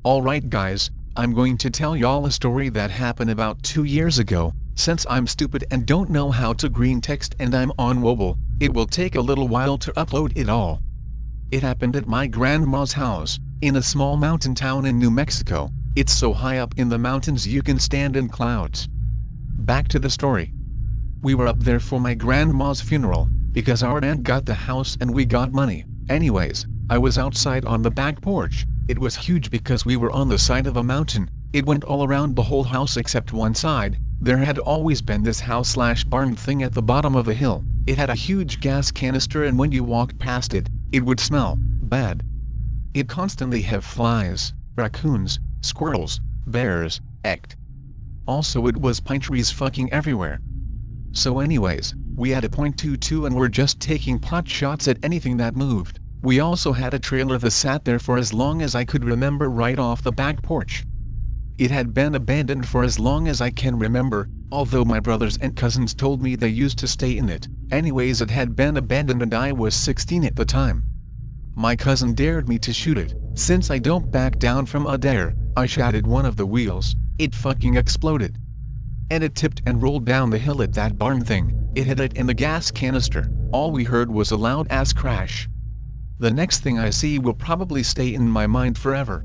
Alright guys, I'm going to tell y'all a story that happened about 2 years ago. Since I'm stupid and don't know how to green text and I'm on mobile, it will take a little while to upload it all. It happened at my grandma's house, in a small mountain town in New Mexico. It's so high up in the mountains you can stand in clouds. Back to the story. We were up there for my grandma's funeral, because our aunt got the house and we got money. Anyways, I was outside on the back porch. It was huge because we were on the side of a mountain. It went all around the whole house except one side. There had always been this house/barn thing at the bottom of the hill. It had a huge gas canister and when you walked past it, it would smell bad. It constantly have flies, raccoons, squirrels, bears, also it was pine trees fucking everywhere. So anyways, we had a .22 and were just taking pot shots at anything that moved. We also had a trailer that sat there for as long as I could remember right off the back porch. It had been abandoned for as long as I can remember, although my brothers and cousins told me they used to stay in it. Anyways, it had been abandoned and I was 16 at the time. My cousin dared me to shoot it. Since I don't back down from a dare, I shot at one of the wheels. It fucking exploded. And it tipped and rolled down the hill at that barn thing. It hit it in the gas canister. All we heard was a loud ass crash. The next thing I see will probably stay in my mind forever.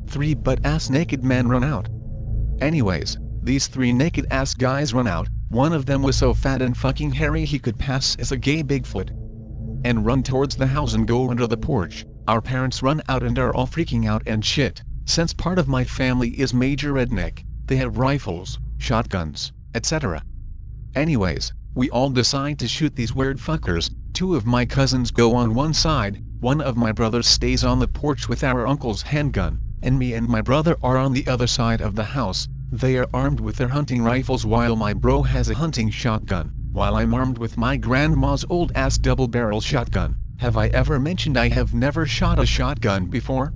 3 butt-ass naked men run out. Anyways, these 3 naked-ass guys run out. One of them was so fat and fucking hairy he could pass as a gay Bigfoot. And run towards the house and go under the porch. Our parents run out and are all freaking out and shit. Since part of my family is major redneck, they have rifles, shotguns, etc. Anyways, we all decide to shoot these weird fuckers. 2 of my cousins go on one side, one of my brothers stays on the porch with our uncle's handgun, and me and my brother are on the other side of the house. They are armed with their hunting rifles while my bro has a hunting shotgun, while I'm armed with my grandma's old-ass double-barrel shotgun. Have I ever mentioned I have never shot a shotgun before?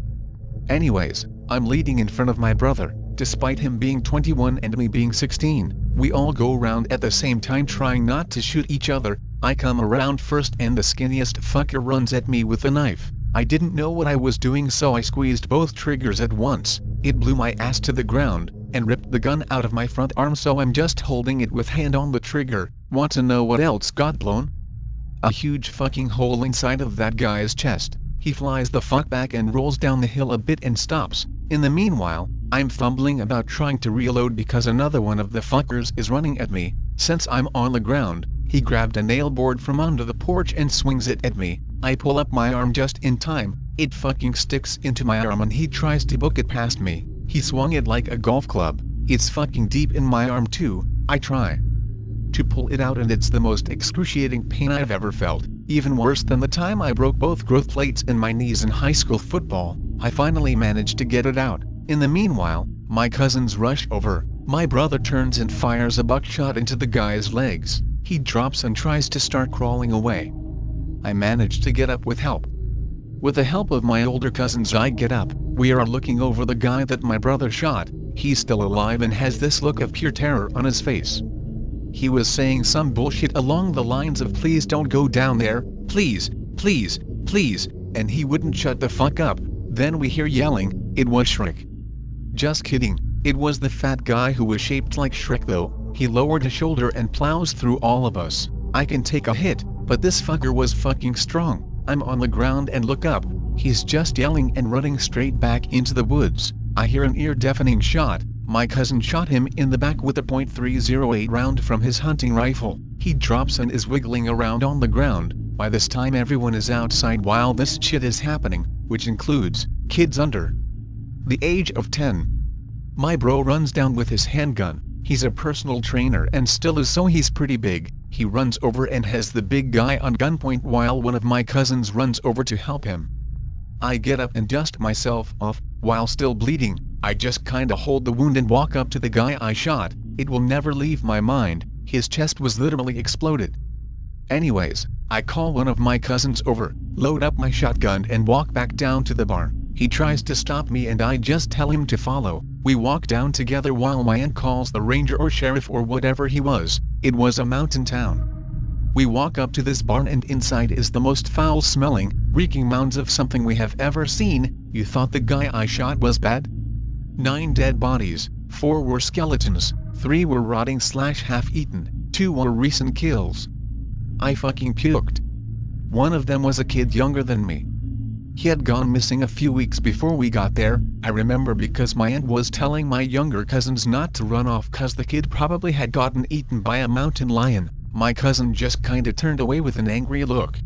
Anyways, I'm leading in front of my brother, despite him being 21 and me being 16. We all go around at the same time trying not to shoot each other. I come around first and the skinniest fucker runs at me with a knife. I didn't know what I was doing so I squeezed both triggers at once. It blew my ass to the ground, and ripped the gun out of my front arm so I'm just holding it with hand on the trigger. Want to know what else got blown? A huge fucking hole inside of that guy's chest. He flies the fuck back and rolls down the hill a bit and stops. In the meanwhile, I'm fumbling about trying to reload because another one of the fuckers is running at me. Since I'm on the ground, he grabbed a nail board from under the porch and swings it at me. I pull up my arm just in time. It fucking sticks into my arm and he tries to book it past me. He swung it like a golf club. It's fucking deep in my arm too. I try to pull it out and it's the most excruciating pain I've ever felt. Even worse than the time I broke both growth plates in my knees in high school football. I finally managed to get it out. In the meanwhile, my cousins rush over. My brother turns and fires a buckshot into the guy's legs. He drops and tries to start crawling away. I manage to get up with help. With the help of my older cousins I get up. We are looking over the guy that my brother shot. He's still alive and has this look of pure terror on his face. He was saying some bullshit along the lines of please don't go down there, please, please, please, and he wouldn't shut the fuck up. Then we hear yelling. It was Shrek. Just kidding, it was the fat guy who was shaped like Shrek though. He lowered his shoulder and plows through all of us. I can take a hit, but this fucker was fucking strong. I'm on the ground and look up. He's just yelling and running straight back into the woods. I hear an ear-deafening shot. My cousin shot him in the back with a .308 round from his hunting rifle. He drops and is wiggling around on the ground. By this time everyone is outside while this shit is happening, which includes kids under the age of 10. My bro runs down with his handgun. He's a personal trainer and still is, so he's pretty big. He runs over and has the big guy on gunpoint while one of my cousins runs over to help him. I get up and dust myself off. While still bleeding, I just kinda hold the wound and walk up to the guy I shot. It will never leave my mind. His chest was literally exploded. Anyways, I call one of my cousins over, load up my shotgun and walk back down to the bar. He tries to stop me and I just tell him to follow. We walk down together while my aunt calls the ranger or sheriff or whatever he was. It was a mountain town. We walk up to this barn and inside is the most foul-smelling, reeking mounds of something we have ever seen. You thought the guy I shot was bad? 9 dead bodies, 4 were skeletons, 3 were rotting / half-eaten, 2 were recent kills. I fucking puked. One of them was a kid younger than me. He had gone missing a few weeks before we got there, I remember, because my aunt was telling my younger cousins not to run off cause the kid probably had gotten eaten by a mountain lion. My cousin just kinda turned away with an angry look.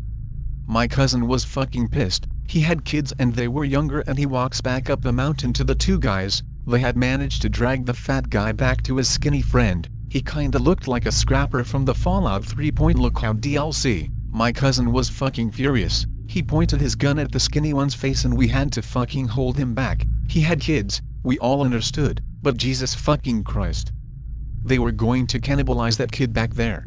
My cousin was fucking pissed. He had kids and they were younger, and he walks back up the mountain to the 2 guys. They had managed to drag the fat guy back to his skinny friend. He kinda looked like a scrapper from the Fallout 3. Lookout DLC. My cousin was fucking furious. He pointed his gun at the skinny one's face and we had to fucking hold him back. He had kids, we all understood, but Jesus fucking Christ. They were going to cannibalize that kid back there.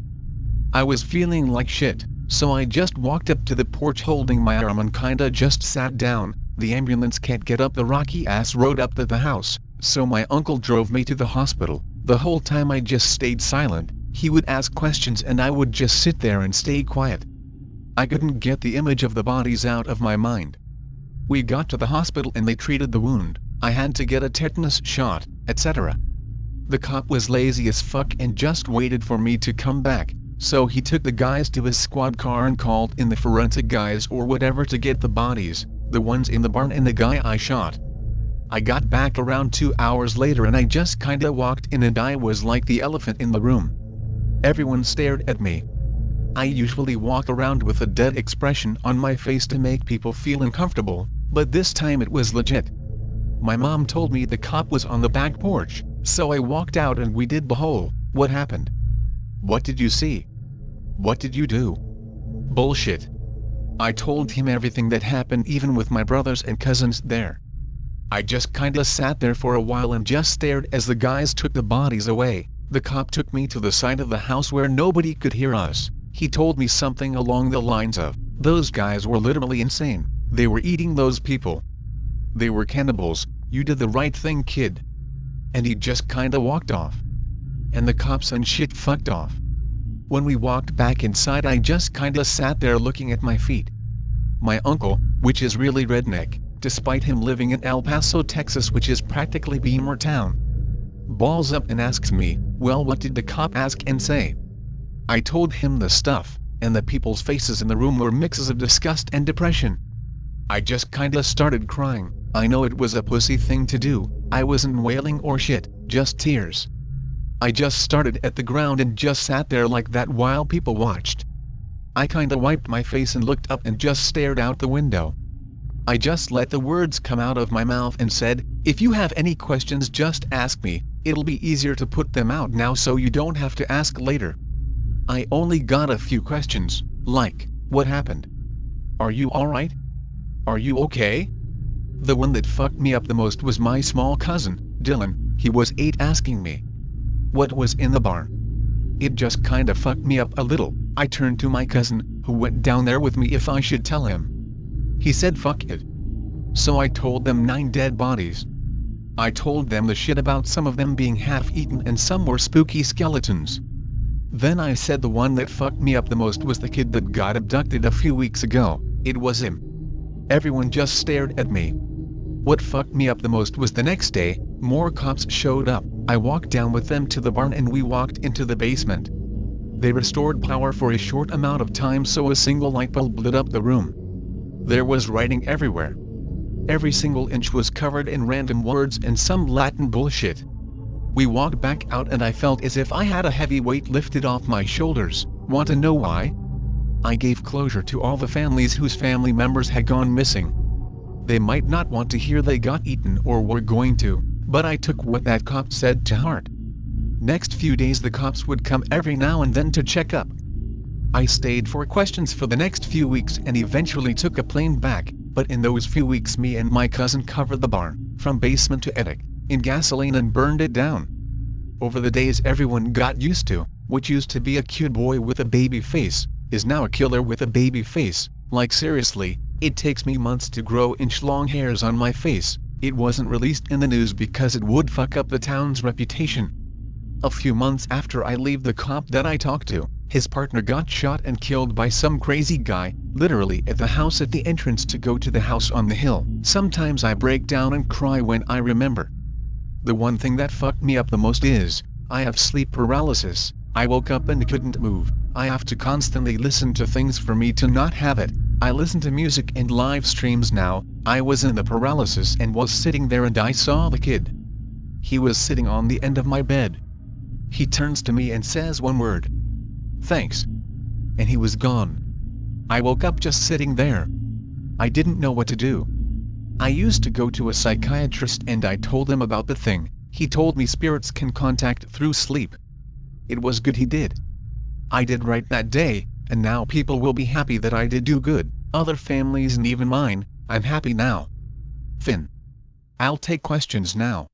I was feeling like shit, so I just walked up to the porch holding my arm and kinda just sat down. The ambulance can't get up the rocky ass road up to the house, so my uncle drove me to the hospital. The whole time I just stayed silent. He would ask questions and I would just sit there and stay quiet. I couldn't get the image of the bodies out of my mind. We got to the hospital and they treated the wound. I had to get a tetanus shot, etc. The cop was lazy as fuck and just waited for me to come back, so he took the guys to his squad car and called in the forensic guys or whatever to get the bodies, the ones in the barn and the guy I shot. I got back around 2 hours later and I just kinda walked in and I was like the elephant in the room. Everyone stared at me. I usually walk around with a dead expression on my face to make people feel uncomfortable, but this time it was legit. My mom told me the cop was on the back porch, so I walked out and we did the whole, what happened? What did you see? What did you do? Bullshit. I told him everything that happened, even with my brothers and cousins there. I just kinda sat there for a while and just stared as the guys took the bodies away. The cop took me to the side of the house where nobody could hear us. He told me something along the lines of, "Those guys were literally insane. They were eating those people. They were cannibals. You did the right thing, kid." And he just kinda walked off. And the cops and shit fucked off. When we walked back inside I just kinda sat there looking at my feet. My uncle, which is really redneck, despite him living in El Paso, Texas, which is practically Beamer Town, balls up and asks me, "Well, what did the cop ask and say?" I told him the stuff, and the people's faces in the room were mixes of disgust and depression. I just kinda started crying. I know it was a pussy thing to do, I wasn't wailing or shit, just tears. I just started at the ground and just sat there like that while people watched. I kinda wiped my face and looked up and just stared out the window. I just let the words come out of my mouth and said, "If you have any questions just ask me, it'll be easier to put them out now so you don't have to ask later." I only got a few questions, like, "What happened? Are you alright? Are you okay?" The one that fucked me up the most was my small cousin, Dylan. He was 8, asking me what was in the barn. It just kinda fucked me up a little. I turned to my cousin, who went down there with me, if I should tell him. He said fuck it. So I told them 9 dead bodies. I told them the shit about some of them being half-eaten and some were spooky skeletons. Then I said the one that fucked me up the most was the kid that got abducted a few weeks ago. It was him. Everyone just stared at me. What fucked me up the most was the next day, more cops showed up. I walked down with them to the barn and we walked into the basement. They restored power for a short amount of time so a single light bulb lit up the room. There was writing everywhere. Every single inch was covered in random words and some Latin bullshit. We walked back out and I felt as if I had a heavy weight lifted off my shoulders. Want to know why? I gave closure to all the families whose family members had gone missing. They might not want to hear they got eaten or were going to, but I took what that cop said to heart. Next few days the cops would come every now and then to check up. I stayed for questions for the next few weeks and eventually took a plane back, but in those few weeks me and my cousin covered the barn, from basement to attic, in gasoline and burned it down. Over the days everyone got used to, what used to be a cute boy with a baby face, is now a killer with a baby face. Like seriously, it takes me months to grow inch-long hairs on my face. It wasn't released in the news because it would fuck up the town's reputation. A few months after I leave the cop that I talked to, His partner got shot and killed by some crazy guy, literally at the house at the entrance to go to the house on the hill. Sometimes I break down and cry when I remember. The one thing that fucked me up the most is, I have sleep paralysis. I woke up and couldn't move. I have to constantly listen to things for me to not have it. I listen to music and live streams now. I was in the paralysis and was sitting there and I saw the kid. He was sitting on the end of my bed. He turns to me and says one word. Thanks. And he was gone. I woke up just sitting there. I didn't know what to do. I used to go to a psychiatrist and I told him about the thing. He told me spirits can contact through sleep. It was good he did. I did right that day, and now people will be happy that I did do good, other families and even mine. I'm happy now. Finn. I'll take questions now.